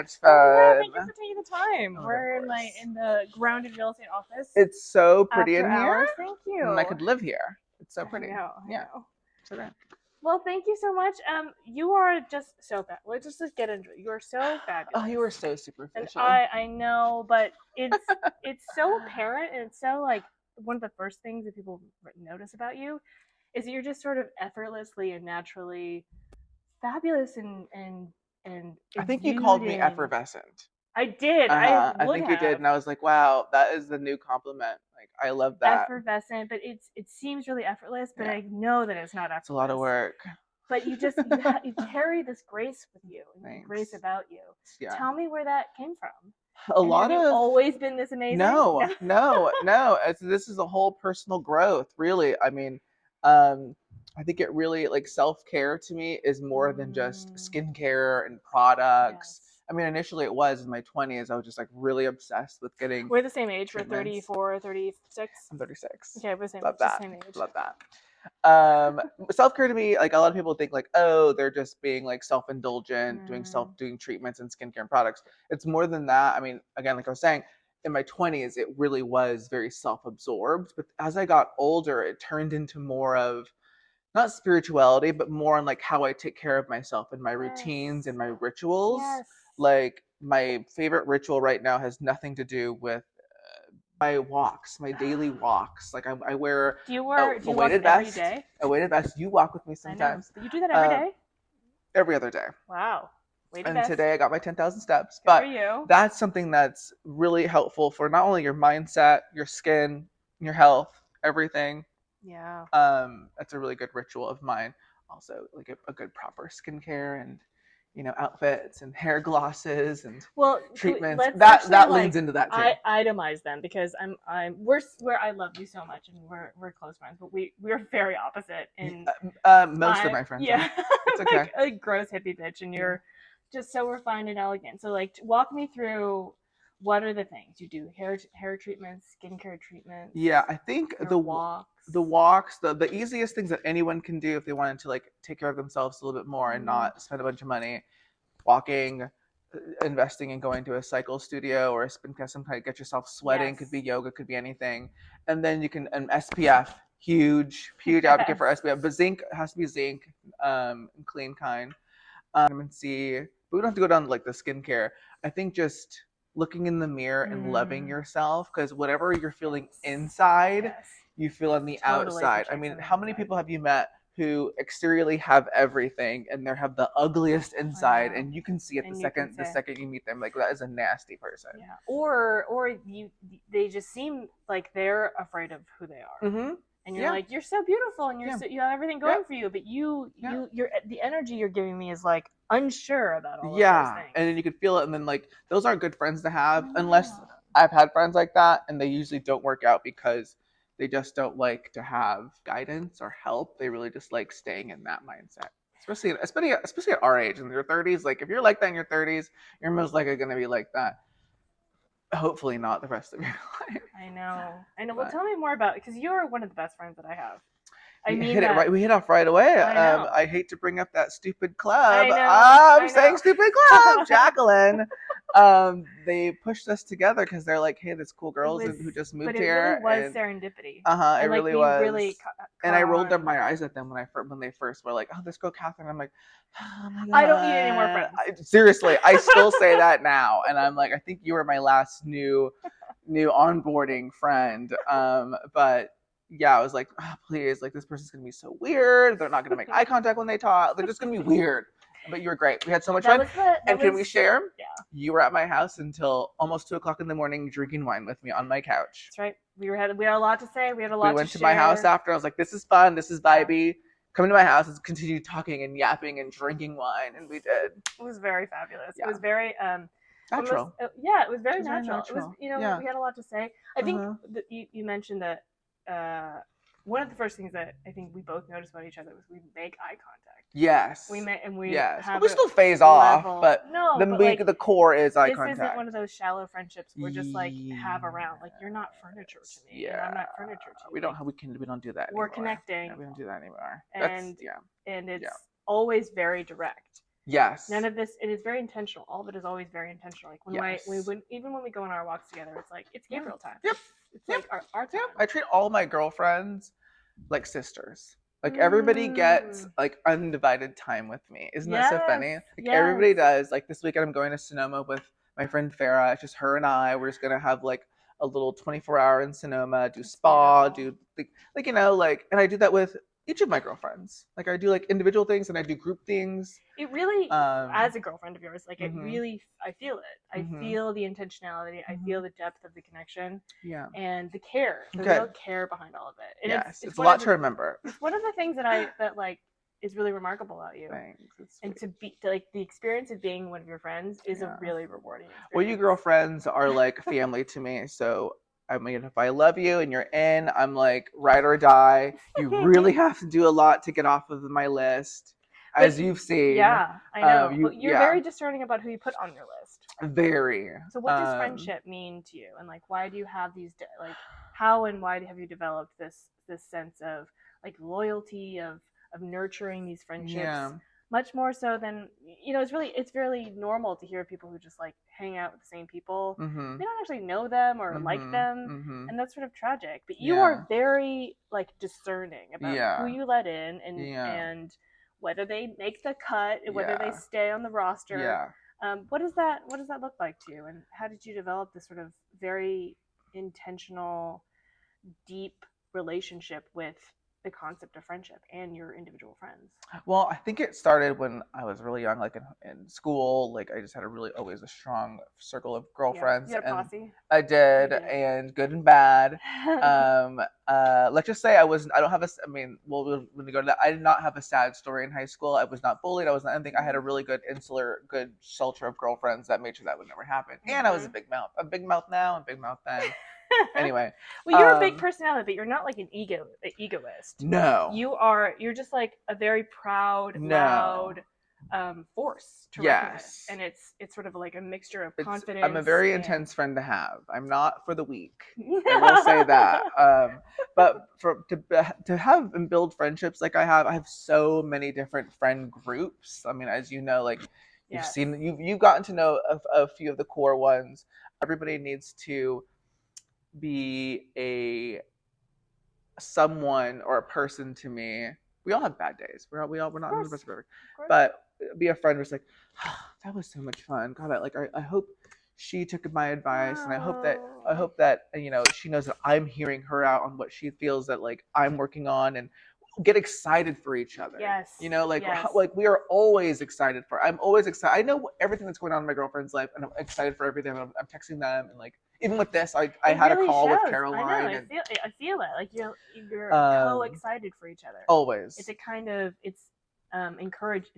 much Oh, yeah, fun. thank you for taking the time. Oh, We're of course. in the Grounded real estate office. It's so pretty after in here. hours. Thank you. I could live here. It's so pretty. I know. So great. Well, thank you so much. You are just so fabulous. Let's just get into it. You are so fabulous. Oh, you were so superficial. And I know, but it's so apparent, and it's so like one of the first things that people notice about you is that you're just sort of effortlessly and naturally fabulous and I think you called me effervescent. I did. I think you did, and I was like, wow, that is the new compliment. Like, I love that. Effervescent, but it seems really effortless, but I know that it's not effortless. It's a lot of work. But you just you carry this grace with you, and grace about you. Yeah. Tell me where that came from. Have you always been this amazing? No. This is a whole personal growth, really. I mean, I think it really, like, self-care to me is more than just skincare and products. Yes. I mean, initially it was in my 20s. I was just like really obsessed with getting. We're the same age. We're 34, 36. I'm 36. Okay, we're the same, Love that. Same age. Love that. Self-care to me, like, a lot of people think like, oh, they're just being like self-indulgent, doing treatments and skincare and products. It's more than that. I mean, again, like I was saying, in my 20s, it really was very self-absorbed. But as I got older, it turned into more of not spirituality, but more on like how I take care of myself and my routines and my rituals. Yes. Like, my favorite ritual right now has nothing to do with my walks, my daily walks. Like, I wear a weighted vest. Every day? A weighted vest. You walk with me sometimes. But you do that every day? Every other day. Wow. Weighted vest. Today I got my 10,000 steps. Good for you. That's something that's really helpful for not only your mindset, your skin, your health, everything. Yeah. That's a really good ritual of mine. Also, like a good proper skincare and, outfits and hair glosses and treatments. That leans into that too. I itemize them because we're I love you so much and we're close friends, but we're very opposite. And most of my friends. Yeah. It's okay. like a gross hippie bitch, and you're just so refined and elegant. So, like, walk me through. What are the things you do? Hair treatments, skincare treatments. Yeah, I think the walks, the easiest things that anyone can do if they wanted to, like, take care of themselves a little bit more and not spend a bunch of money. Walking, investing in going to a cycle studio or a spin class, sometimes get yourself sweating. Yes. Could be yoga, could be anything. And then you can SPF, huge advocate for SPF. But zinc has to be zinc, clean kind. Vitamin C. But we don't have to go down to like the skincare. I think just looking in the mirror and loving yourself, because whatever you're feeling inside, you feel on the outside. I mean, how many people have you met who exteriorly have everything and they have the ugliest inside, and you can see it the second you meet them, like, that is a nasty person. Yeah. Or they just seem like they're afraid of who they are. Mm-hmm. And you're like, you're so beautiful, and you have everything going for you, but you're the energy you're giving me is like unsure about all of those things. And then you could feel it, and then, like, those aren't good friends to have, unless I've had friends like that, and they usually don't work out because they just don't like to have guidance or help. They really just like staying in that mindset. Especially at our age, in your 30s. Like, if you're like that in your 30s, you're most likely going to be like that. Hopefully not the rest of your life. I know. Well, tell me more about it, because you're one of the best friends that I have. We hit off right away. I hate to bring up that stupid club. I'm saying stupid club, Jacqueline. They pushed us together because they're like, hey, there's cool girls who just moved here. It really was serendipity. It really was. And I rolled up my eyes at them when they first were like, oh, this girl Catherine. I'm like, oh my God. I don't need any more friends. Seriously, I still say that now, and I'm like, I think you were my last new onboarding friend. But yeah, I was like, oh, please, like, this person's gonna be so weird. They're not gonna make eye contact when they talk. They're just gonna be weird. But you were great. We had so much fun. Can we share? Yeah. You were at my house until almost 2:00 in the morning, drinking wine with me on my couch. That's right. We had a lot to say. We had a lot to share. We went to my house after. I was like, this is fun. This is vibey. Come to my house and continue talking and yapping and drinking wine, and we did. It was very fabulous. Yeah. It was very natural. It was very natural. It was, we had a lot to say. I think that you mentioned that one of the first things that I think we both noticed about each other was we make eye contact. Yes. We met and we we still phase off, but the core is eye contact. This isn't one of those shallow friendships we're just like have around. Like, you're not furniture to me. Yeah. And I'm not furniture to you. We don't do that anymore. We're connecting. We don't do that anymore. And it's always very direct. Yes. None of this, it is very intentional. All of it is always very intentional. Like even when we go on our walks together, it's like, it's Gabriel time. Yep. It's like our time. I treat all my girlfriends like sisters. Like everybody gets like undivided time with me. Isn't that so funny? Like everybody does. Like this weekend I'm going to Sonoma with my friend Farah. It's just her and I. We're just gonna have like a little 24-hour in Sonoma, do spa, do like you know, like, and I do that with each of my girlfriends. Like I do like individual things and I do group things. It really, as a girlfriend of yours, like it really, I feel it. I feel the intentionality. I feel the depth of the connection. Yeah. And the care, the real care behind all of it. And yes, it's a lot to remember. It's one of the things that like is really remarkable about you. Thanks. And to like the experience of being one of your friends is a really rewarding experience. Well, you girlfriends are like family to me, so I mean, if I love you and you're in, I'm like ride or die. You really have to do a lot to get off of my list, as you've seen. Yeah, I know. But you're very discerning about who you put on your list. Very. So what does friendship mean to you? And like, why do you have these, like, how and why have you developed this sense of like loyalty, of nurturing these friendships? Yeah. Much more so than, you know, it's really normal to hear people who just like hang out with the same people. They don't actually know them or like them, and that's sort of tragic. But you are very like discerning about who you let in and whether they make the cut, whether they stay on the roster. What does that look like to you, and how did you develop this sort of very intentional, deep relationship with the concept of friendship and your individual friends? Well, I think it started when I was really young, like in school. Like I just had always a strong circle of girlfriends. You had a posse? I did, and good and bad. Let's just say I don't have when we go to that, I did not have a sad story in high school. I was not bullied. I was not anything. I had a really good good shelter of girlfriends that made sure that would never happen. And I was a big mouth. I'm big mouth now and big mouth then. Anyway, well, you're a big personality, but you're not like an egoist. No, you're just like a very proud, loud force to reckon with. And it's sort of like a mixture of confidence. I'm a very intense friend to have. I'm not for the weak. I will say that. But to have and build friendships like I have so many different friend groups. I mean, as you know, like you've gotten to know a few of the core ones. Everybody needs to be someone or a person to me. We all have bad days. We're not 100% perfect, but be a friend who's like, oh, that was so much fun. God, I hope she took my advice, and I hope that you know, she knows that I'm hearing her out on what she feels that like I'm working on, and get excited for each other. Yes. You know, like we are always excited I'm always excited. I know everything that's going on in my girlfriend's life, and I'm excited for everything. I'm texting them, and like even with this, I had a call with Caroline. I know. I feel it. Like you're co-excited for each other. Always. It's a kind of It's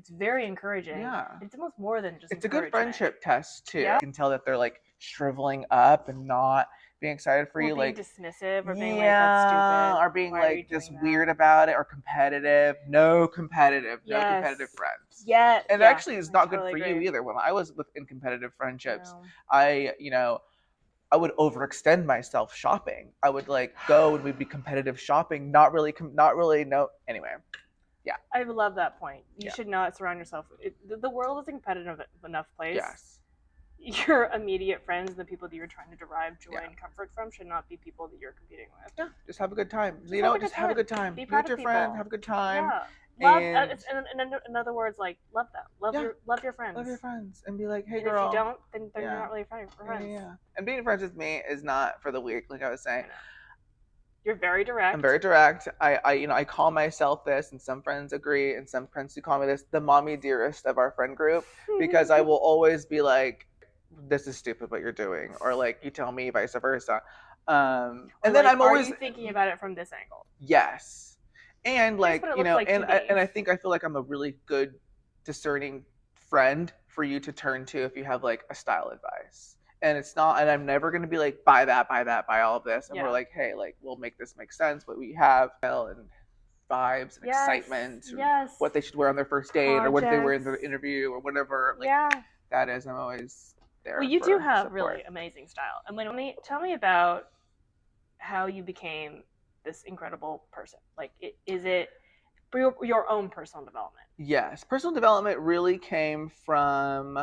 very encouraging. Yeah. It's almost more than just. It's a good friendship test too. Yeah. You can tell that they're like shriveling up and not being excited for you, like dismissive, or being like that's stupid, or being like just weird about it, or competitive. No competitive friends. Yeah. And it actually is not good for you either. When I was in competitive friendships, I would overextend myself shopping. I would like go and we'd be competitive shopping, not really anyway. Yeah. I love that point. You should not surround yourself. The world is a competitive enough place. Yes. Your immediate friends, the people that you're trying to derive joy and comfort from, should not be people that you're competing with. Yeah. Just have a good time. Just have a good time. Be proud of your friend. Have a good time. Yeah. In other words, like love them. Love your friends. Love your friends, and be like, hey, and girl. If you don't, then they're not really friends. Yeah. And being friends with me is not for the weak, like I was saying. You're very direct. I'm very direct. I call myself this, and some friends agree, and some friends do call me this, the mommy dearest of our friend group, because I will always be like, this is stupid what you're doing, or like you tell me, vice versa. And then I'm always thinking about it from this angle. Yes. And like, and I feel like I'm a really good discerning friend for you to turn to if you have like a style advice. And it's not, and I'm never going to be like, buy all of this. And we're like, hey, like, we'll make this make sense. What we have, and vibes and excitement, what they should wear on their first date, or what they wear in their interview, or whatever. Like, that is, I'm always there. Well, you do have really amazing style. And tell me about how you became this incredible person. Like, is it your own personal development? Yes, personal development really came from,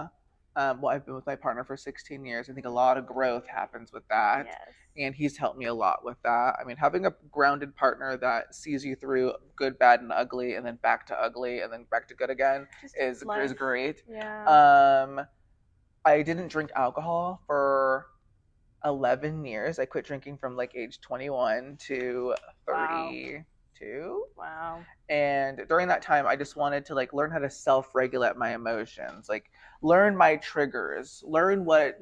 well, I've been with my partner for 16 years. I think a lot of growth happens with that. Yes. And he's helped me a lot with that. I mean, having a grounded partner that sees you through good, bad, and ugly, and then back to ugly, and then back to good again is great. Yeah. I didn't drink alcohol for 11 years. I quit drinking from like age 21 to 32. Wow. And during that time, I just wanted to like learn how to self-regulate my emotions, like learn my triggers, learn what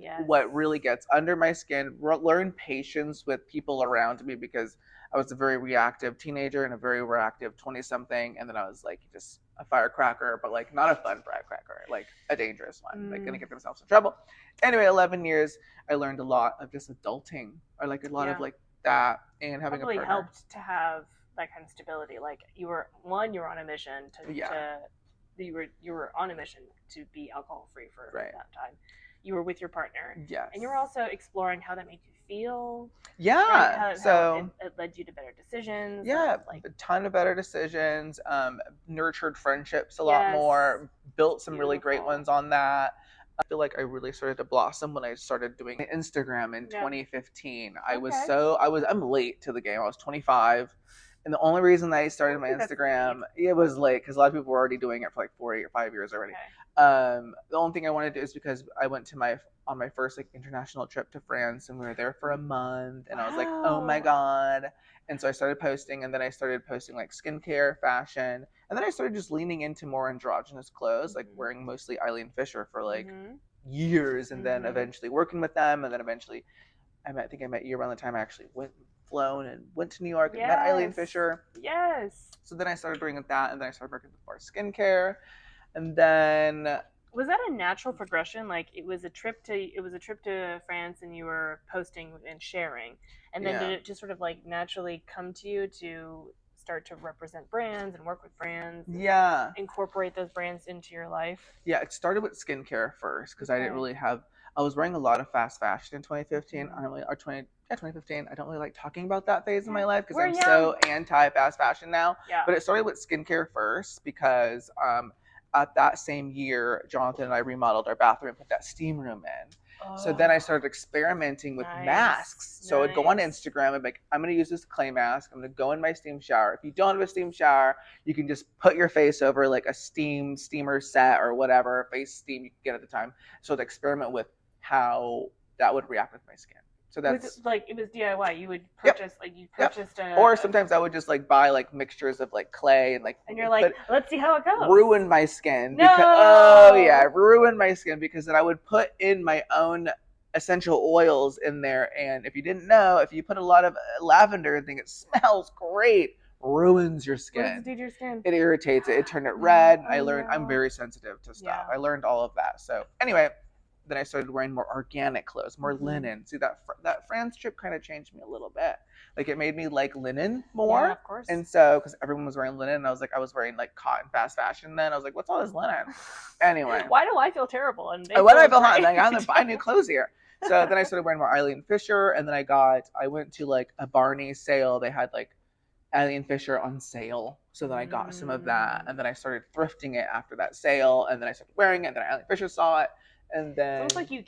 really gets under my skin, learn patience with people around me, because I was a very reactive teenager and a very reactive 20-something, and then I was like just a firecracker, but like not a fun firecracker, like a dangerous one, like gonna get themselves in trouble. Anyway, 11 years, I learned a lot of just adulting, or like a lot of like that, and having probably a partner helped to have that kind of stability. Like you were on a mission you were on a mission to be alcohol free for that time. You were with your partner, and you were also exploring how that made you feel. How it led you to better decisions. Like a ton of better decisions. Nurtured friendships a lot more. Built some really great ones on that. I feel like I really started to blossom when I started doing Instagram in 2015. I'm late to the game. I was 25. And the only reason that I started my Instagram, it was late because a lot of people were already doing it for like 4 or 5 years already. The only thing I wanted to do is because I went to on my first like international trip to France, and we were there for a month, and I was like, oh my God. And so I started posting, and then I started posting like skincare, fashion, and then I started just leaning into more androgynous clothes, like wearing mostly Eileen Fisher for like years, and then eventually working with them, and then eventually I think I met you around the time I actually flown and went to New York and met Eileen Fisher. Yes. So then I started doing that, and then I started working with more skincare, and then was that a natural progression? Like it was a trip to France, and you were posting and sharing, and then did it just sort of like naturally come to you to start to represent brands and work with brands? Incorporate those brands into your life? Yeah, it started with skincare first because I didn't really have. I was wearing a lot of fast fashion in 2015. 2015. I don't really like talking about that phase of my life because I'm so anti-fast fashion now. But it started with skincare first because at that same year, Jonathan and I remodeled our bathroom and put that steam room in. So then I started experimenting with masks. So I'd go on Instagram and be like, I'm going to use this clay mask. I'm going to go in my steam shower. If you don't have a steam shower, you can just put your face over like a steamer set or whatever face steam you can get at the time. So I'd experiment with how that would react with my skin. So that's it was DIY. You would purchase or sometimes I would just like buy like mixtures of like clay and you're like, let's see how it goes. Ruin my skin. Ruin my skin because then I would put in my own essential oils in there, and if you didn't know, if you put a lot of lavender and think it smells great, ruins your skin. What does it do to your skin? It irritates it. It turned it red. I'm very sensitive to stuff. I learned all of that. So anyway, then I started wearing more organic clothes, more linen. See, that France trip kind of changed me a little bit. Like it made me like linen more. Yeah, of course. And so, because everyone was wearing linen, and I was wearing like cotton fast fashion. Then I was like, what's all this linen? Anyway. Why do I feel terrible? And why do I feel hot? Like, I have to buy new clothes here. So then I started wearing more Eileen Fisher, and then I went to like a Barney sale. They had like Eileen Fisher on sale. So then I got some of that, and then I started thrifting it after that sale, and then I started wearing it, and then Eileen Fisher saw it. And then it's almost like you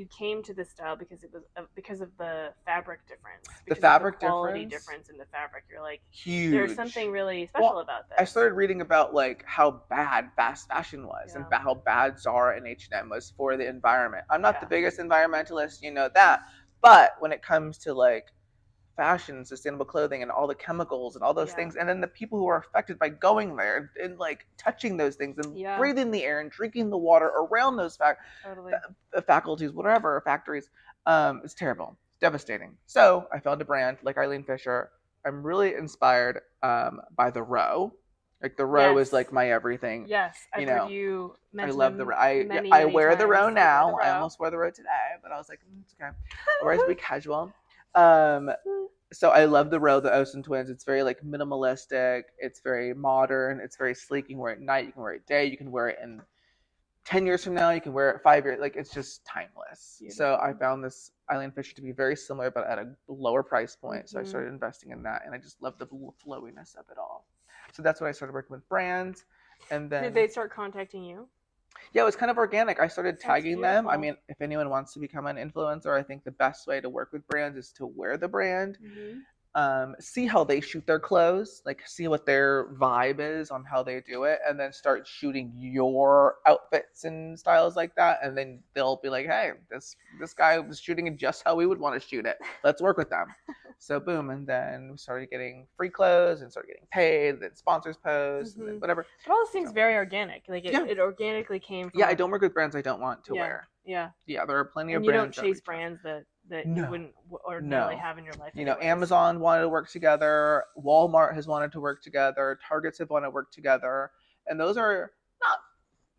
came to this style because of the fabric difference. The fabric quality difference in the fabric. You're like, huge. There's something really special about this. I started reading about like how bad fast fashion was and how bad Zara and H&M was for the environment. I'm not the biggest environmentalist, you know that, but when it comes to like fashion, sustainable clothing, and all the chemicals and all those things, and then the people who are affected by going there and like touching those things and breathing the air and drinking the water around those faculties, whatever, factories, it's terrible, it's devastating. So I found a brand like Eileen Fisher. I'm really inspired by the Row. Like the Row is like my everything. Yes, I've heard you mention. I love the Row. I wear the Row now. I almost wore the Row today, but I was like, it's okay. I'll wear it to be casual. So I love the Row, the Olsen twins. It's very like minimalistic. It's very modern. It's very sleek. You can wear it at night. You can wear it at day. You can wear it in 10 years from now. You can wear it 5 years. Like it's just timeless. Beautiful. So I found this Eileen Fisher to be very similar, but at a lower price point. So I started investing in that, and I just love the flowiness of it all. So that's when I started working with brands. And then did they start contacting you? Yeah, it was kind of organic. I started tagging them. I mean, if anyone wants to become an influencer, I think the best way to work with brands is to wear the brand. See how they shoot their clothes, like see what their vibe is on how they do it, and then start shooting your outfits and styles like that. And then they'll be like, "Hey, this guy was shooting it just how we would want to shoot it. Let's work with them." So boom, and then we started getting free clothes and started getting paid. Then sponsors post, and then whatever. But all this seems very organic. Like it organically came from. Yeah, I don't work with brands I don't want to wear. Yeah. Yeah, there are plenty and of you brands. You don't chase brands that you wouldn't ordinarily have in your life. You know, Amazon wanted to work together. Walmart has wanted to work together. Targets have wanted to work together. And those are not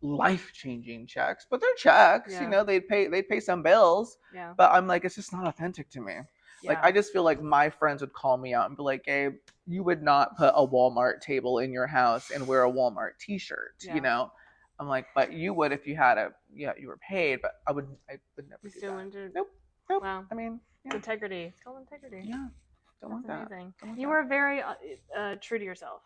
life-changing checks, but they're checks. You know, they'd pay some bills. Yeah. But I'm like, it's just not authentic to me. Yeah. Like, I just feel like my friends would call me out and be like, Gabe, you would not put a Walmart table in your house and wear a Walmart t-shirt, you know? I'm like, but you would if you had you were paid, but I would never do that. Nope. Wow. I mean, integrity. It's called integrity. Yeah. Don't want that. Amazing. You were very true to yourself.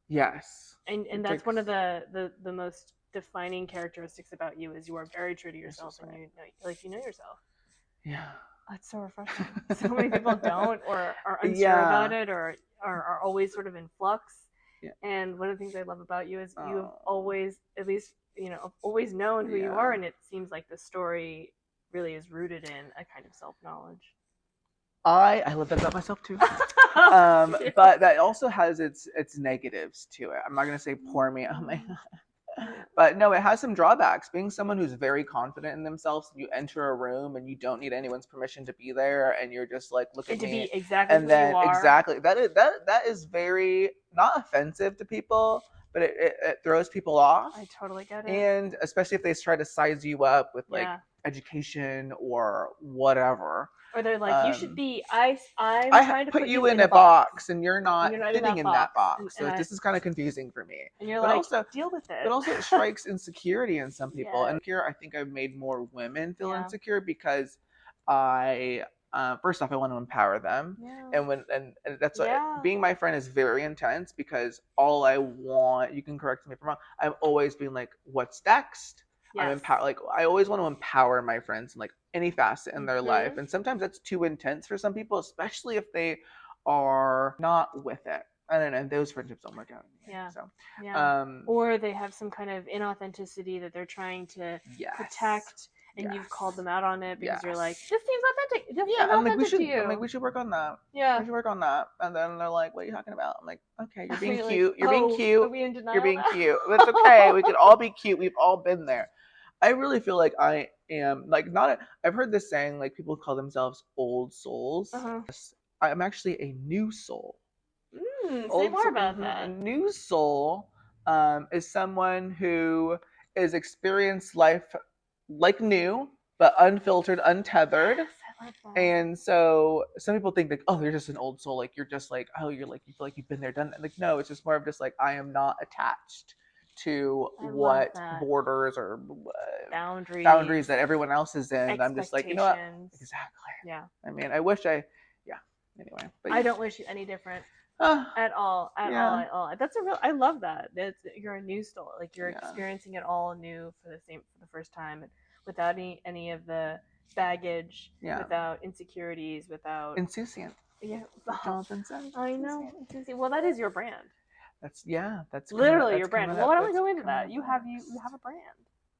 Yes. And that's one of the most defining characteristics about you is you are very true to yourself and you know yourself. Yeah. That's so refreshing. So many people don't or are unsure about it or are always sort of in flux. Yeah. And one of the things I love about you is you've always, at least, always known who you are, and it seems like the story really is rooted in a kind of self-knowledge. I love that about myself too. But that also has its negatives to it. I'm not gonna say poor me. Oh my God. But no, it has some drawbacks. Being someone who's very confident in themselves, you enter a room and you don't need anyone's permission to be there, and you're just like, look at me, be exactly and then that is very not offensive to people, but it throws people off. I totally get it. And especially if they try to size you up with like education or whatever. Or they're like, you should be. I'm trying to put you in a box, and you're not fitting in that box. So this is kind of confusing for me. And you're like, also, deal with it. But also, it strikes insecurity in some people. And here, I think I've made more women feel insecure because first off, I want to empower them, and that's being my friend is very intense because all I want, you can correct me if I'm wrong, I'm always being like, what's next? Yes. I always want to empower my friends in like any facet in their life, and sometimes that's too intense for some people, especially if they are not with it. I don't know. Those friendships don't work out. Or they have some kind of inauthenticity that they're trying to protect, and you've called them out on it because you're like, this seems authentic. I'm like, we should work on that. Yeah, we should work on that. And then they're like, what are you talking about? I'm like, okay, you're being cute. You're being cute. You're being cute. It's okay. We could all be cute. We've all been there. I really feel like I am like I've heard this saying, like people call themselves old souls. I'm actually a new soul. Say more about that. A new soul is someone who is experienced life like new, but unfiltered, untethered. Yes, I love that. And so some people think like, oh, you're just an old soul. Like you're just like, oh, you feel like you've been there, done that. Like, no, it's just more of just like, I am not attached to what borders or boundaries that everyone else is in. I'm just like, you know what? Exactly. Yeah. I mean, I wish anyway. But I don't wish you any different. At all. That's I love that. You're a new soul. Like you're experiencing it all new for the first time, without any of the baggage, without insecurities, without insouciant. Yeah, Jonathan said. I know. Well, that is your brand. That's literally your brand. Well, why don't we go into that? You have a brand.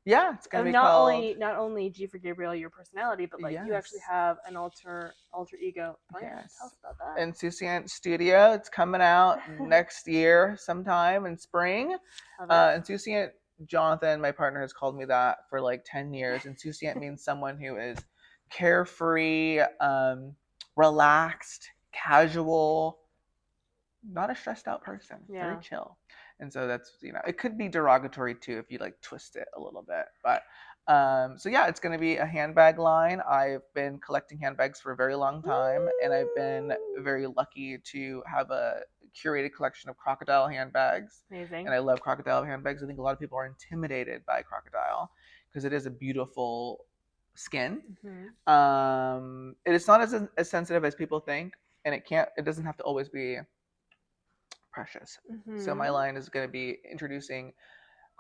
Yeah, it's gonna be not only G for Gabriel, your personality, but like you actually have an alter ego brand. Yes. Tell us about that. Insouciant Studio. It's coming out next year, sometime in spring. Insouciant, Jonathan, my partner, has called me that for like 10 years. Insouciant means someone who is carefree, relaxed, casual, not a stressed out person. Very chill. And so that's, it could be derogatory too if you like twist it a little bit. But it's going to be a handbag line. I've been collecting handbags for a very long time, and I've been very lucky to have a curated collection of crocodile handbags. Amazing. And I love crocodile handbags. I think a lot of people are intimidated by crocodile because it is a beautiful skin. It is not as sensitive as people think, and it doesn't have to always be precious. So my line is going to be introducing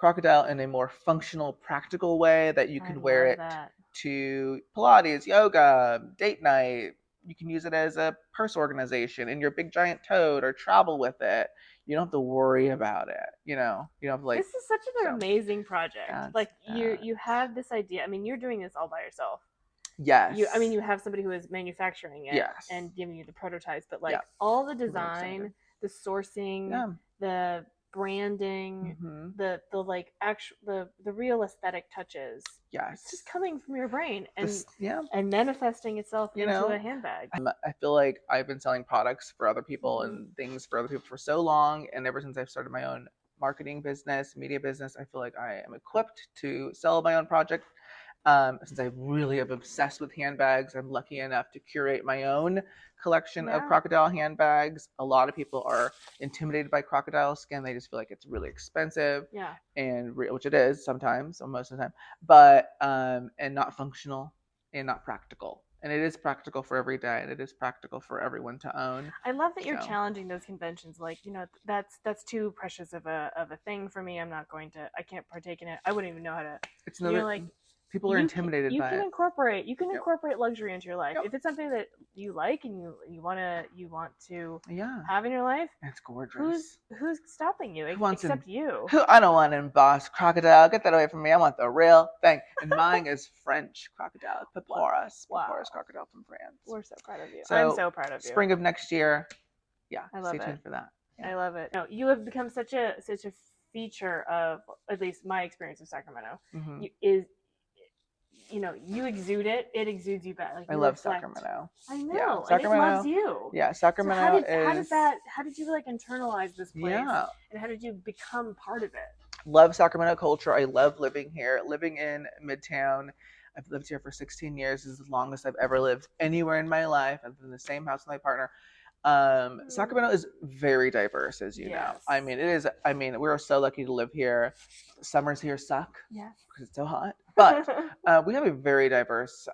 Crocodile in a more functional, practical way that you can wear it that. to Pilates, yoga, date night. You can use it as a purse organization in your big giant tote or travel with it. You don't have to worry about it. You don't have to like. This is such an amazing project. Like you have this idea. I mean, you're doing this all by yourself. Yes. You have somebody who is manufacturing it and giving you the prototypes, but like all the design, the sourcing, the branding, the like actual the real aesthetic touches. Yes. It's just coming from your brain and manifesting itself into a handbag. I feel like I've been selling products for other people and things for other people for so long, and ever since I've started my own marketing business, media business, I feel like I am equipped to sell my own project. Since I really am obsessed with handbags, I'm lucky enough to curate my own collection of crocodile handbags. A lot of people are intimidated by crocodile skin. They just feel like it's really expensive, and which it is sometimes, or most of the time, but and not functional and not practical. And it is practical for every day, and it is practical for everyone to own. I love that you're challenging those conventions. Like, that's too precious of a thing for me. I can't partake in it. I wouldn't even know how to. It's another. People are intimidated by it. You can incorporate luxury into your life. If it's something that you like and you want to have in your life. It's gorgeous. Who's stopping you except you? I don't want to emboss crocodile. Get that away from me. I want the real thing. And mine is French crocodile. Papyrus. Papyrus crocodile from France. We're so proud of you. So, I'm so proud of you. Spring of next year. Yeah. I love stay tuned for that. Yeah. I love it. No, you have become such a feature of at least my experience of Sacramento. You exude it. It exudes you back. Like, I love Sacramento. I know. Yeah, Sacramento, and it loves you. Yeah, Sacramento how did you like internalize this place? Yeah. And how did you become part of it? Love Sacramento culture. I love living here. Living in Midtown. I've lived here for 16 years. This is the longest I've ever lived anywhere in my life. I've been in the same house with my partner. Sacramento is very diverse, as you know. I mean, we're so lucky to live here. Summers here suck because it's so hot, but we have a very diverse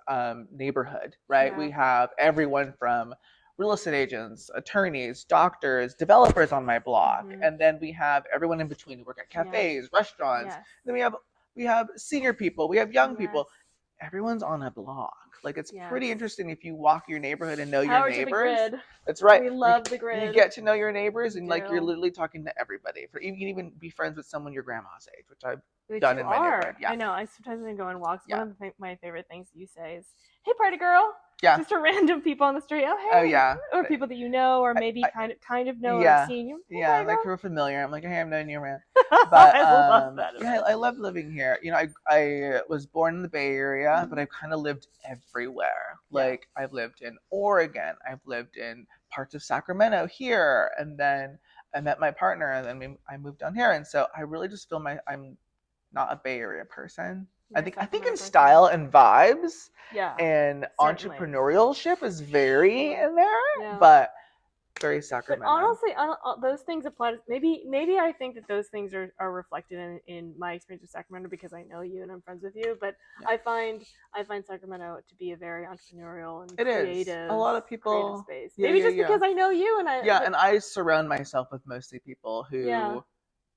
neighborhood, right? We have everyone from real estate agents, attorneys, doctors, developers on my block, and then we have everyone in between who work at cafes, restaurants. Then we have senior people, we have young people. Everyone's on a block. Like, it's pretty interesting if you walk your neighborhood and know your neighbors. That's right. We love the grid. You get to know your neighbors, and like you're literally talking to everybody. You can even be friends with someone your grandma's age, which I've done in my neighborhood. Yeah. I know. I sometimes when I go on walks, one of my favorite things you say is, "Hey, party girl." Yeah. Just to random people on the street. Oh, hey. Oh, yeah. Or people that you know, or maybe kind of know or seen you. Hey, like real familiar. I'm like, hey, I've known you around. But I love that. I love living here. I was born in the Bay Area, but I've kind of lived everywhere. Like, I've lived in Oregon. I've lived in parts of Sacramento here, and then I met my partner, and then I moved down here, and so I really just feel I'm not a Bay Area person. I think in style and vibes, and certainly. Entrepreneurship is very in there, but very Sacramento. But honestly, those things apply to maybe I think that those things are reflected in my experience with Sacramento because I know you and I'm friends with you. But I find Sacramento to be a very entrepreneurial and creative. A lot of people space. Maybe just because I know you and and I surround myself with mostly people who.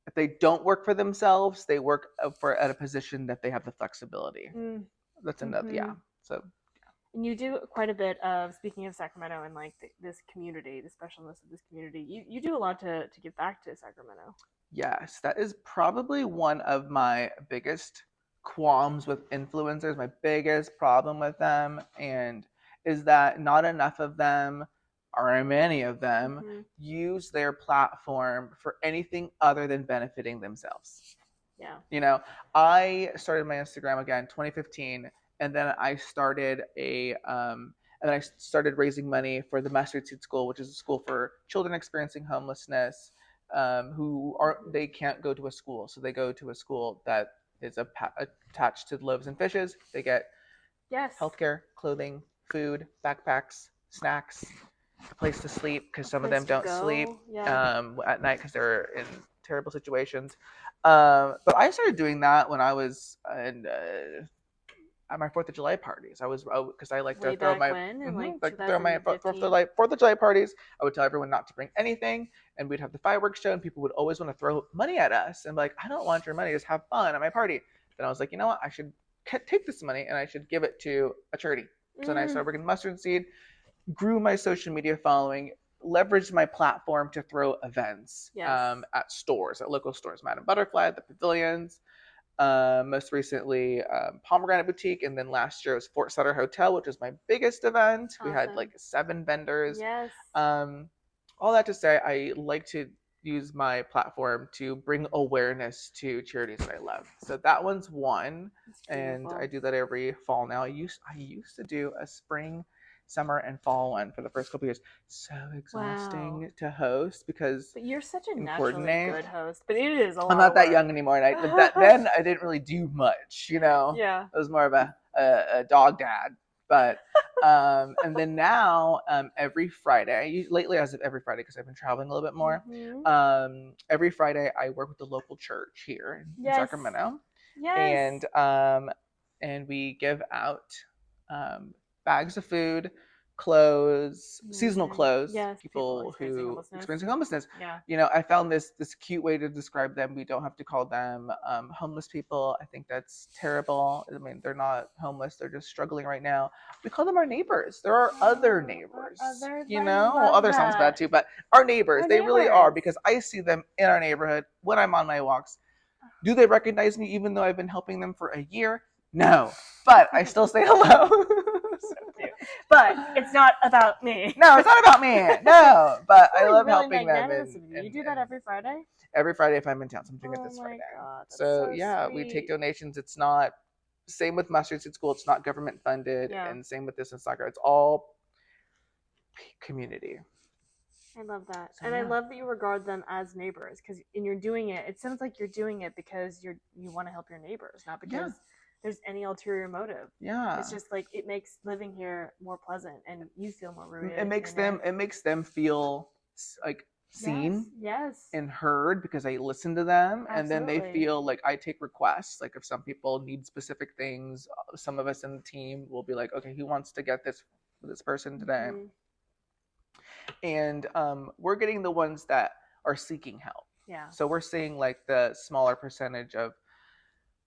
If they don't work for themselves, they work at a position that they have the flexibility. That's another, So, and you do quite a bit of, speaking of Sacramento and like this community, the specialness of this community. You do a lot to give back to Sacramento. Yes, that is probably one of my biggest qualms with influencers. My biggest problem with them, and is that not enough of them. Or many of them use their platform for anything other than benefiting themselves. Yeah. I started my Instagram again 2015, and then I started raising money for the Mustard Seed School, which is a school for children experiencing homelessness they can't go to a school, so they go to a school that is attached to Loaves and Fishes. They get healthcare, clothing, food, backpacks, snacks. A place to sleep because some of them don't sleep at night because they're in terrible situations. But I started doing that when I was at my 4th of July parties. Because I like to Way throw back my when, in like like throw my 2015? 4th of July parties. I would tell everyone not to bring anything, and we'd have the fireworks show, and people would always want to throw money at us and be like, I don't want your money, just have fun at my party. Then I was like, you know what, I should take this money and I should give it to a charity. So then I started working Mustard Seed, grew my social media following, leveraged my platform to throw events at stores, at local stores, Madame Butterfly, the pavilions, most recently Pomegranate Boutique, and then last year was Fort Sutter Hotel, which was my biggest event. We had like 7 vendors. Yes. All that to say, I like to use my platform to bring awareness to charities that I love. So that one's one, and I do that every fall now. I used to do a spring, summer, and fall one for the first couple of years. So exhausting to host because but you're such a naturally good host. But it is a lot. I'm not that young anymore, and then I didn't really do much. Yeah, I was more of a dog dad. But and then now every Friday, lately as of every Friday because I've been traveling a little bit more. Every Friday I work with the local church here in Sacramento. Yes. And we give out bags of food, clothes, seasonal clothes. Yes, people who experiencing homelessness. Yeah. I found this cute way to describe them. We don't have to call them homeless people. I think that's terrible. I mean, they're not homeless. They're just struggling right now. We call them our neighbors. There are other neighbors. Other sounds bad too, but our neighbors. They really are, because I see them in our neighborhood when I'm on my walks. Do they recognize me even though I've been helping them for a year? No, but I still say hello. But it's not about me. No, it's not about me. No, but I love really helping them. You do that every Friday? Every Friday if I'm in town. So I'm doing it this Friday. God, so yeah, sweet. We take donations. It's not, same with Mustard Seed School. It's not government funded. Yeah. And same with this in soccer. It's all community. I love that. So, and I love that you regard them as neighbors, because you're doing it. It sounds like you're doing it because you want to help your neighbors, not because there's any ulterior motive. Yeah. It's just like, it makes living here more pleasant and you feel more rooted. It makes them feel like seen and heard because I listen to them. Absolutely. And then they feel like I take requests. Like if some people need specific things, some of us in the team will be like, okay, who wants to get this for this person today? And we're getting the ones that are seeking help. Yeah. So we're seeing like the smaller percentage of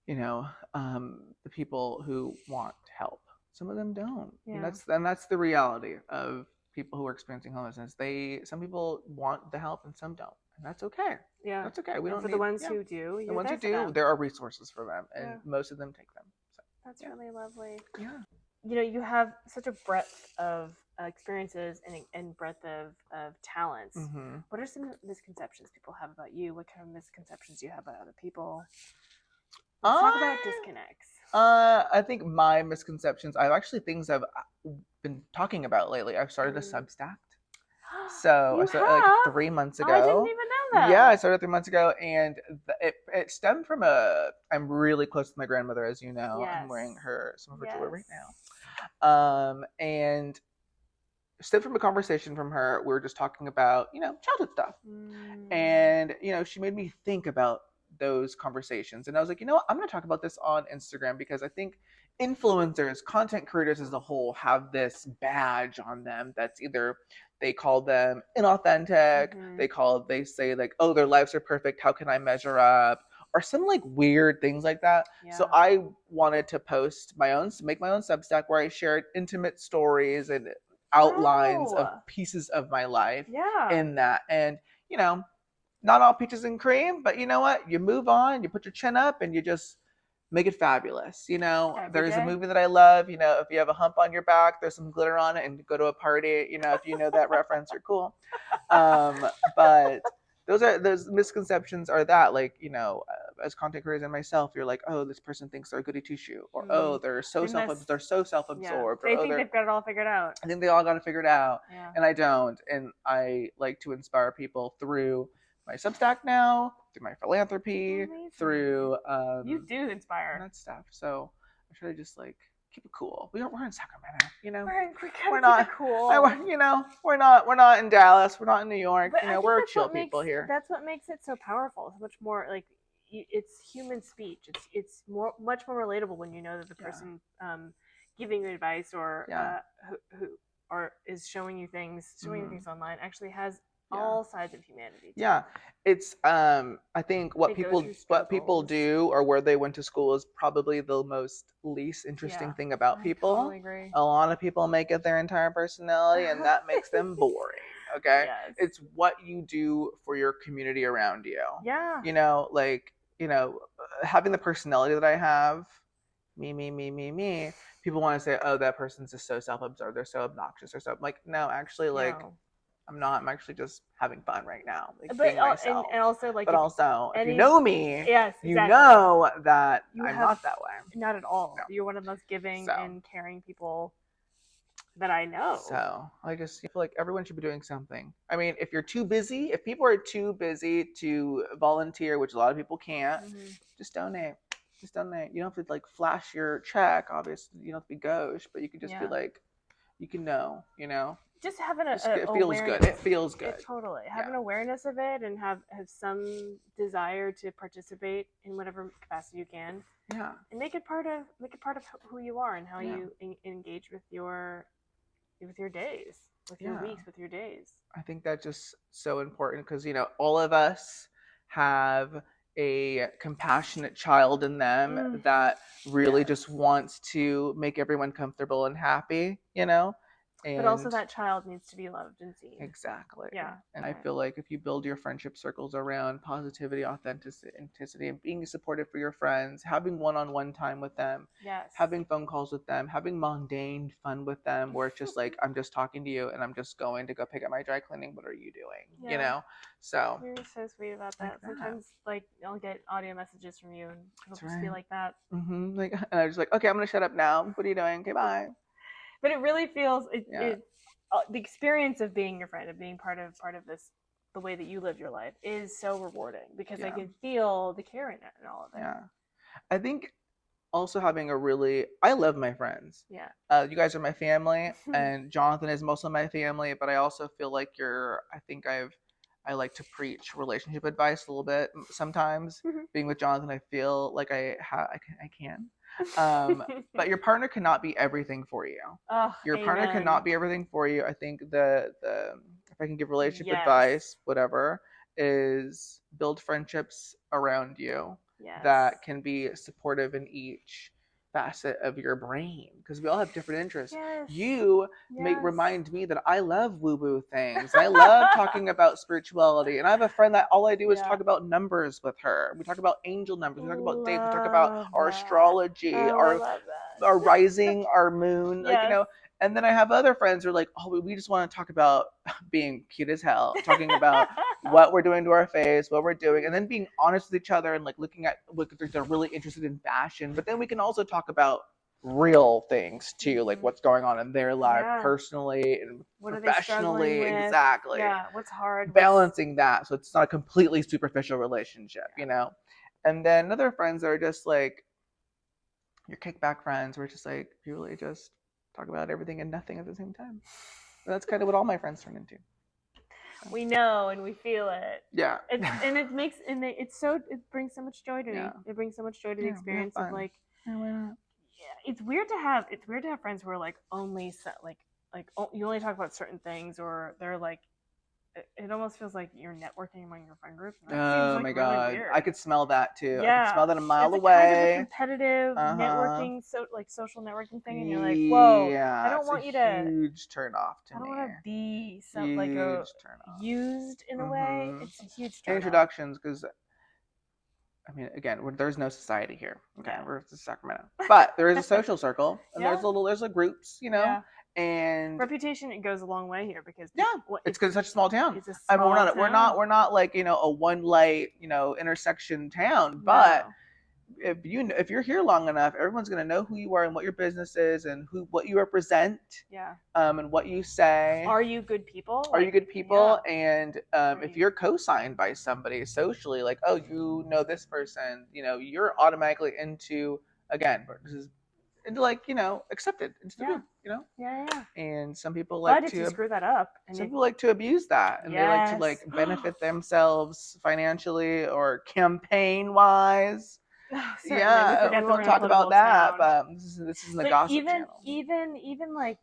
the people who want help. Some of them don't. Yeah. And that's the reality of people who are experiencing homelessness. Some people want the help and some don't. And that's okay. Yeah. That's okay. We don't need the ones who do. The ones who do, there are resources for them, and most of them take them. So, that's really lovely. Yeah. You have such a breadth of experiences and breadth of talents. Mm-hmm. What are some misconceptions people have about you? What kind of misconceptions do you have about other people? Let's talk about disconnects. I think my misconceptions, things I've been talking about lately. I've started a Substack. So I started like 3 months ago. I didn't even know that. Yeah, I started 3 months ago, and it stemmed from I'm really close to my grandmother, as you know. Yes. I'm wearing some of her jewelry right now. And stemmed from a conversation from her. We were just talking about, childhood stuff. And, she made me think about those conversations. And I was like, I'm going to talk about this on Instagram, because I think influencers, content creators as a whole, have this badge on them that's either they call them inauthentic, they say like, oh, their lives are perfect, how can I measure up, or some like weird things like that. Yeah. So I wanted to make my own Substack where I shared intimate stories and outlines of pieces of my life in that. And not all peaches and cream, but you know what? You move on, you put your chin up, and you just make it fabulous. There's a movie that I love. If you have a hump on your back, there's some glitter on it, and you go to a party. If you know that reference, you're cool. But those misconceptions are that, like, as content creators and myself, you're like, oh, this person thinks they're a goody two shoe, or oh, they're so self-absorbed. Yeah. They think they've got it all figured out. I think they all got it figured out, and I don't. And I like to inspire people through my Substack now, through my philanthropy, through you do inspire that stuff. So I try to just like keep it cool. We're in Sacramento, we're not cool. We're not in Dallas. We're not in New York. We're chill people here. That's what makes it so powerful. So much more like it's human speech. It's much more relatable when you know that the person giving you advice or who is showing you things online actually has all sides of humanity too. Yeah, it's I think what people do or where they went to school is probably the most least interesting thing about people. Totally agree. A lot of people make it their entire personality, and that makes them boring. Okay, Yes. It's what you do for your community around you. Yeah. Having the personality that I have, me. People want to say, "Oh, that person's just so self-absorbed. They're so obnoxious or so." I'm like, no, actually, like. No. I'm not. I'm actually just having fun right now, being myself. And also, but if you know me, you know that I'm not that way. Not at all. No. You're one of the most giving and caring people that I know. So I just feel like everyone should be doing something. I mean, if people are too busy to volunteer, which a lot of people can't, just donate. Just donate. You don't have to flash your check. Obviously, you don't have to be gauche, but you can just be you can know. Just having it feels good. It feels good. Totally. Have an awareness of it and have some desire to participate in whatever capacity you can. Yeah. And make it part of who you are and how you engage with your days, with your weeks, with your days. I think that's just so important because all of us have a compassionate child in them that really just wants to make everyone comfortable and happy, but also that child needs to be loved and seen. Exactly. Yeah. And I feel like if you build your friendship circles around positivity, authenticity, and being supportive for your friends, having one-on-one time with them, having phone calls with them, having mundane fun with them, where it's just like, I'm just talking to you and I'm just going to go pick up my dry cleaning. What are you doing? So. You're so sweet about that. Sometimes I'll get audio messages from you and it'll just be like that. Mm-hmm. And I'm just like, okay, I'm going to shut up now. What are you doing? Okay, bye. But it really feels the experience of being your friend, of being part of this, the way that you live your life is so rewarding because I can feel the care in it and all of it. Yeah, I think also having I love my friends. Yeah, you guys are my family, and Jonathan is also my family. But I also feel like I like to preach relationship advice a little bit sometimes. Being with Jonathan, I feel like I can. But your partner cannot be everything for you. Your partner cannot be everything for you. I think if I can give relationship advice, whatever, is build friendships around you that can be supportive in each facet of your brain because we all have different interests. You remind me that I love woo-woo things. I love talking about spirituality, and I have a friend that all I do is talk about numbers with her. We talk about angel numbers. We talk about dates. We talk about our astrology, our rising, our moon. And then I have other friends who are like, oh, we just want to talk about being cute as hell, talking about what we're doing to our face, what we're doing, and then being honest with each other and looking at what they're really interested in fashion. But then we can also talk about real things too, like what's going on in their life personally and professionally. Exactly. Yeah, what's hard. Balancing that so it's not a completely superficial relationship, And then other friends are just like your kickback friends where it's just like you really just talk about everything and nothing at the same time. That's kind of what all my friends turn into. We know and we feel it. Yeah. It brings so much joy to me. It brings so much joy to the experience of why not? It's weird to have friends who are only you only talk about certain things, or they're it almost feels like you're networking among your friend group. Oh my god, really I could smell that too. Yeah. I could smell that a mile away. Kind of a competitive networking, social networking thing, and you're like, whoa, I don't want you to. Huge turn off to me. I don't want to be used in a way. It's a huge turn Introductions, because I mean, again, there's no society here. Okay, we're in Sacramento, but there is a social circle, and there's groups, And reputation, it goes a long way here because it's because it's such a small town. It's a small town. We're not like a one light intersection town, but if you're here long enough, everyone's gonna know who you are and what your business is and what you represent. And what you say. Are you good people? Are you good people? And if you're co-signed by somebody socially, this person, you're automatically into, again, this is into like, accepted into the group, Yeah. And some people But like if to you screw that up, and some people like to abuse that, and they like to like benefit themselves financially or campaign wise. Yeah, we won't talk about that, but this isn't a gossip channel. Even like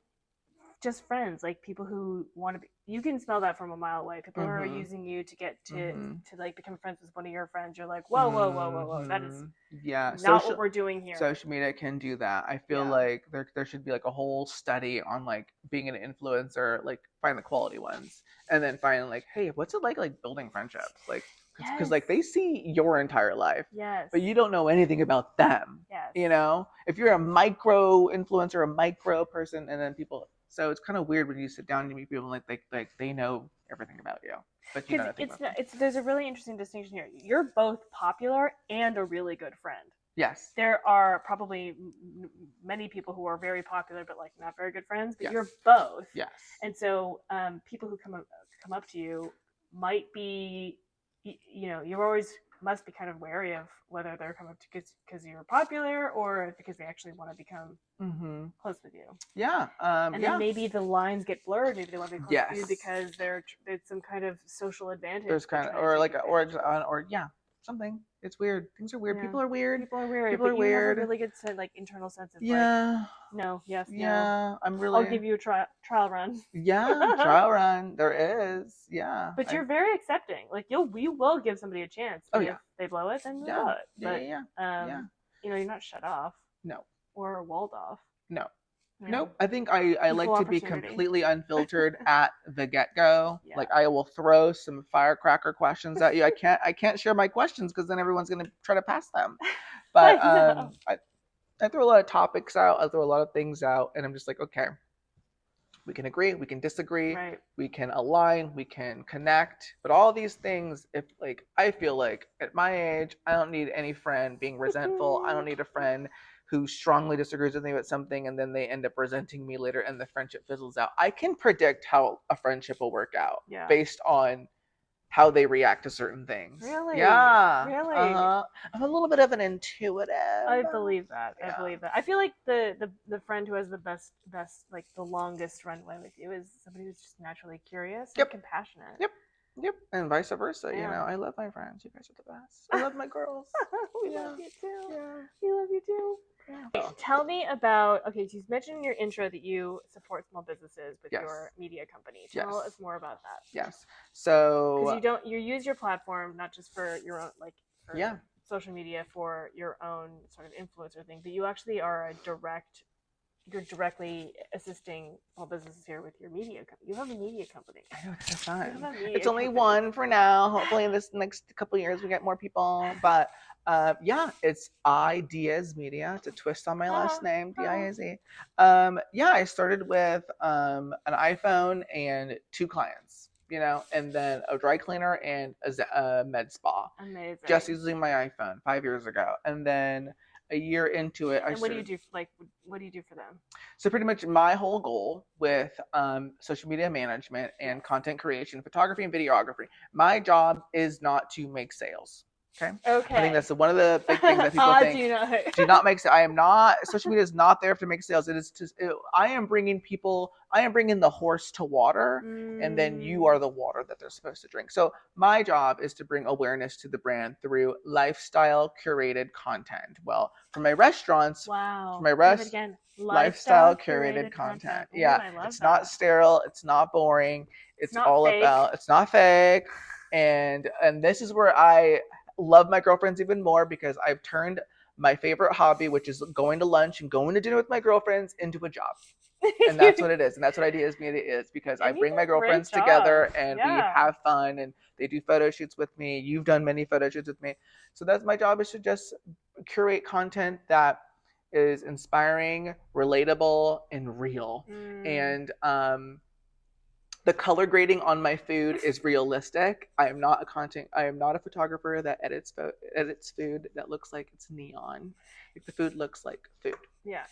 just friends, like people who want to be, you can smell that from a mile away. People who are using you to get to like become friends with one of your friends. You're like, whoa, that is not what we're doing here. Social media can do that. I feel like there should be like a whole study on like being an influencer, like find the quality ones, and then find like, hey, what's it like building friendships, like. Because like they see your entire life, but you don't know anything about them. If you're a micro influencer, a micro person, and then people, so it's kind of weird when you sit down and you meet people and like they know everything about you, but you know nothing about them. There's a really interesting distinction here. You're both popular and a really good friend. Yes. There are probably many people who are very popular but like not very good friends, but you're both. Yes. And so people who come up to you might be. You always must be kind of wary of whether they're coming up to because you're popular or because they actually want to become close with you. Yeah. And then maybe the lines get blurred. Maybe they want to be close to you because there's some kind of social advantage. There's kind of something. It's weird. Things are weird. Yeah. People are weird. People are weird. You have a really good internal sense of like, no, yes, no. I'll give you a trial run. Trial run. There is. Yeah. But you're very accepting. Like we will give somebody a chance. If they blow it, then they blow it. But you're not shut off. No. Or walled off. No. Nope. I think I like to be completely unfiltered at the get-go. Yeah. Like I will throw some firecracker questions at you. I can't share my questions because then everyone's gonna try to pass them. But I throw a lot of topics out. I throw a lot of things out, and I'm just like, okay, we can agree, we can disagree, we can align, we can connect. But all these things, if like I feel like at my age, I don't need any friend being resentful. I don't need a friend who strongly disagrees with me about something and then they end up resenting me later and the friendship fizzles out. I can predict how a friendship will work out based on how they react to certain things. Really? Yeah. Really? I'm a little bit of an intuitive. I believe that. I feel like the friend who has the best like the longest runway with you is somebody who's just naturally curious and compassionate. Yep, and vice versa. I love my friends. You guys are the best. I love my girls. We love you too. We love you too. Tell me about, so you mentioned in your intro that you support small businesses with your media company. Tell us more about that. Yes. So because you use your platform not just for your own social media for your own sort of influencer thing, but you actually are you're directly assisting small businesses here with your media company. You have a media company. I know, it's so fun. It's only one for now. Hopefully in this next couple of years we get more people. But it's Diaz Media. It's a twist on my last name, D-I-A-Z. I started with an iPhone and 2 clients, and then a dry cleaner and a med spa. Amazing. Just using my iPhone 5 years ago. And then a year into it, what do you do? What do you do for them? So pretty much my whole goal with social media management and content creation, photography and videography, my job is not to make sales. Okay. I think that's one of the big things that people think. Do not make sales. I am not. Social media is not there to make sales. It is I am bringing the horse to water, and then you are the water that they're supposed to drink. So my job is to bring awareness to the brand through lifestyle curated content. Well, for my restaurants, lifestyle curated content. Ooh, it's not sterile. It's not boring. It's all fake. It's not fake. And this is where I love my girlfriends even more, because I've turned my favorite hobby, which is going to lunch and going to dinner with my girlfriends, into a job. And that's what it is. And that's what Ideas Media is, because I bring my girlfriends together and we have fun, and they do photo shoots with me. You've done many photo shoots with me. So that's my job, is to just curate content that is inspiring, relatable, and real. And the color grading on my food is realistic. I am not a photographer that edits food that looks like it's neon. Like, the food looks like food. Yeah,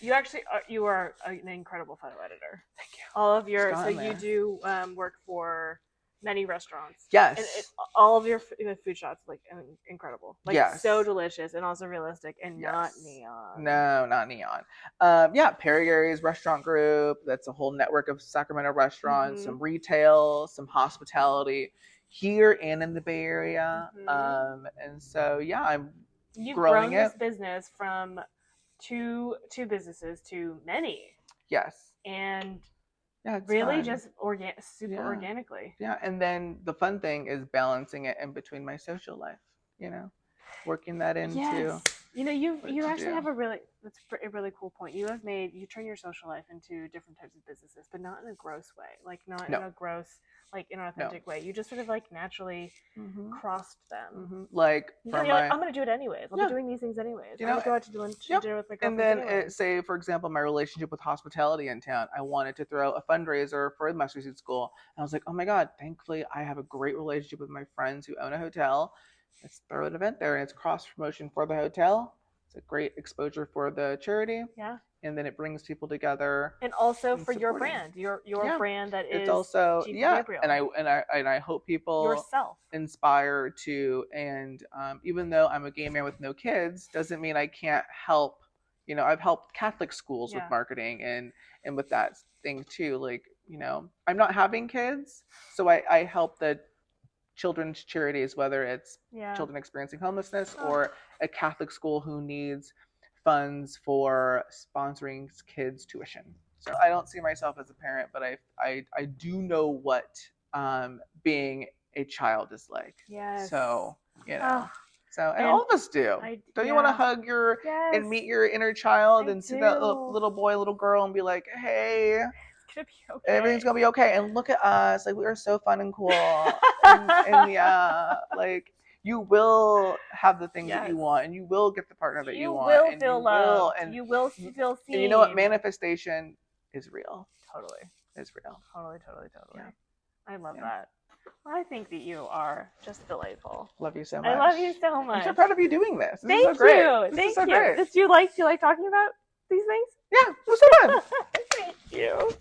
you are an incredible photo editor. Thank you. All of your you do work for many restaurants. Yes. And all of your food shots, like, incredible. Like, yes. so delicious and also realistic and yes. not neon. No, not neon. Perry Gary's restaurant group. That's a whole network of Sacramento restaurants, some retail, some hospitality here and in the Bay Area. And so, You've grown this business from two businesses to many. Yes. And it's really fun. Just super organically. Yeah, and then the fun thing is balancing it in between my social life, working that into. Yes. You actually have a really cool point. You turn your social life into different types of businesses, but not in a gross way. Like not in a gross, like inauthentic way. You just sort of like naturally crossed them. Like I'm gonna do it anyways. I'll be doing these things anyways. I'm gonna go out to dinner with my girlfriend. And then say, for example, my relationship with hospitality in town. I wanted to throw a fundraiser for the Master's School. And I was like, oh my God, thankfully I have a great relationship with my friends who own a hotel. Let's throw an event there, and it's cross promotion for the hotel. It's a great exposure for the charity. Yeah. And then it brings people together. And also for your brand, your brand that is. It's also Gabriel. And I hope people yourself inspire to. And even though I'm a gay man with no kids, doesn't mean I can't help. I've helped Catholic schools with marketing and with that thing too. Like I'm not having kids, so I help the children's charities, whether it's children experiencing homelessness or a Catholic school who needs funds for sponsoring kids' tuition. So I don't see myself as a parent, but I do know what being a child is like. Yes. So and all of us do. Don't you want to hug and meet your inner child and see that little boy, little girl, and be like, hey. Gonna be okay. Everything's gonna be okay, and look at us, like we are so fun and cool, and like you will have the things that you want, and you will get the partner that you want, and feel love, and you will feel seen. And you know what? Manifestation is real. Totally, it's real. Totally. Yeah. I love that. I think that you are just delightful. Love you so much. I love you so much. I'm so proud of you doing this. This Thank is so great. you. This is so great. Do you like talking about these things? Yeah, it was so fun. Thank you.